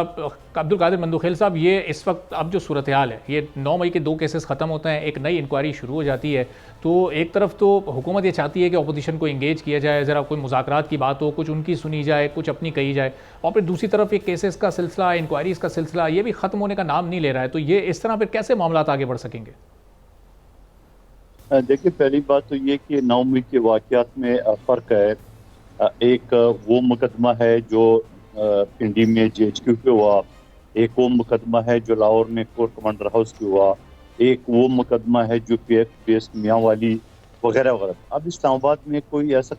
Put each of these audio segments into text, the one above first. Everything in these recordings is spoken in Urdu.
عبد القادر مندوخیل صاحب، یہ اس وقت اب جو صورتحال ہے، یہ 9 مئی کے 2 کیسز ختم ہوتے ہیں، ایک نئی انکوائری شروع ہو جاتی ہے. تو ایک طرف تو حکومت یہ چاہتی ہے کہ اپوزیشن کو انگیج کیا جائے، ذرا کوئی مذاکرات کی بات ہو، کچھ ان کی سنی جائے، کچھ اپنی کہی جائے، اور پھر دوسری طرف یہ کیسز کا سلسلہ، انکوائریز کا سلسلہ یہ بھی ختم ہونے کا نام نہیں لے رہا ہے. تو یہ اس طرح پھر کیسے معاملات آگے بڑھ سکیں گے؟ دیکھیں، پہلی بات تو یہ کہ 9 مئی کے واقعات میں فرق ہے. ایک وہ مقدمہ ہے جو پنڈی میں GHQ پہ ہوا، ایک وہ مقدمہ ہے جو لاہور میں کور کمانڈر ہاؤس پہ ہوا، ایک وہ مقدمہ ہے جو PF میاں والی وغیرہ وغیرہ. اب اسلام آباد میں کوئی ایسا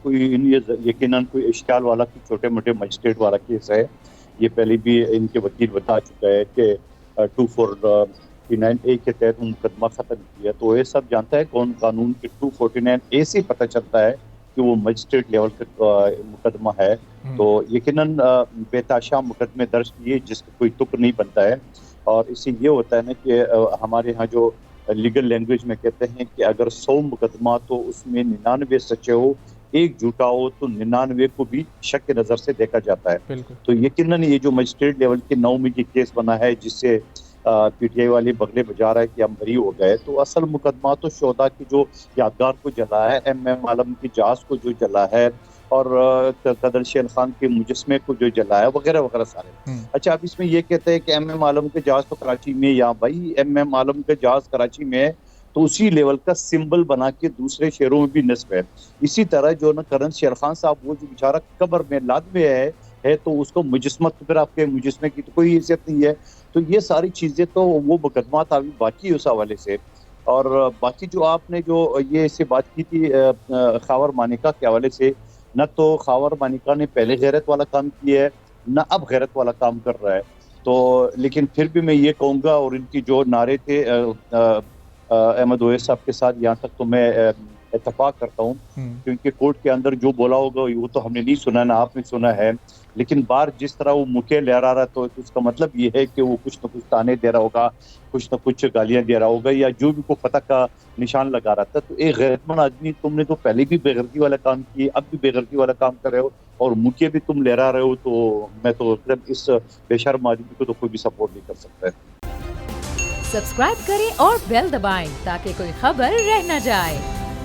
یقیناً کوئی اشکال والا چھوٹے موٹے مجسٹریٹ والا کیس ہے. یہ پہلے بھی ان کے وکیل بتا چکا ہے کہ 249A کے تحت مقدمہ ختم کیا. تو یہ سب جانتا ہے کون قانون کے 249A سے پتہ چلتا ہے کہ وہ مجسٹریٹ لیول کا مقدمہ ہے. تو یقیناً بے تحاشا مقدمے درج کیے جس کا کوئی تک نہیں بنتا ہے. اور اس سے یہ ہوتا ہے نا کہ ہمارے ہاں جو لیگل لینگویج میں کہتے ہیں کہ اگر 100 مقدمہ تو اس میں 99 سچے ہو، ایک جھوٹا ہو، تو 99 کو بھی شک کی نظر سے دیکھا جاتا ہے. تو یقیناً یہ جو مجسٹریٹ لیول کے 9 مئی کی کیس بنا ہے جس سے PTI والے بغلے بجا رہا ہے کہ ہم بری ہو گئے، تو اصل مقدمہ تو شہداء کی جو یادگار کو جلا ہے، MM عالم کی جہاز کو جو جلا ہے، اور قدر شیل خان کے مجسمے کو جو جلا ہے، وغیرہ وغیرہ سارے. اچھا، اب اس میں یہ کہتے ہیں کہ MM عالم کے جہاز تو کراچی میں، یا بھائی MM عالم کے جہاز کراچی میں تو اسی لیول کا سمبل بنا کے دوسرے شہروں میں بھی نصب ہے. اسی طرح جو نا کرن شیل خان صاحب، وہ جو بیچارہ قبر میں لاد میں ہے تو اس کو مجسمہ، تو پھر آپ کے مجسمے کی تو کوئی حیثیت نہیں ہے. تو یہ ساری چیزیں تو وہ مقدمات ابھی باقی اس حوالے سے. اور باقی جو آپ نے جو یہ سے بات کی تھی خاور مانیکا کے حوالے سے، نہ تو خاور مانیکا نے پہلے غیرت والا کام کیا ہے، نہ اب غیرت والا کام کر رہا ہے. تو لیکن پھر بھی میں یہ کہوں گا، اور ان کی جو نعرے تھے احمد اویس صاحب کے ساتھ، یہاں تک تو میں اتفاق کرتا ہوں، کیونکہ کورٹ کے اندر جو بولا ہوگا وہ تو ہم نے نہیں سنا، نہ آپ نے سنا ہے. لیکن بار جس طرح وہ مکے لہرا رہا، تو اس کا مطلب یہ ہے کہ وہ کچھ نہ کچھ تانے دے رہا ہوگا، کچھ نہ کچھ گالیاں دے رہا ہوگا، یا جو بھی کو فتح کا نشان لگا رہا تھا. تو ایک غیرت مند آدمی، تم نے تو پہلے بھی بے غیرتی والا کام کیے، اب بھی بے غیرتی والا کام کر رہے ہو، اور مکے بھی تم لہرا رہے ہو. تو میں تو اس بے شرم آدمی کو تو کوئی بھی سپورٹ نہیں کر سکتا ہے. سبسکرائب کریں اور بیل دبائیں تاکہ کوئی خبر رہ نہ جائے.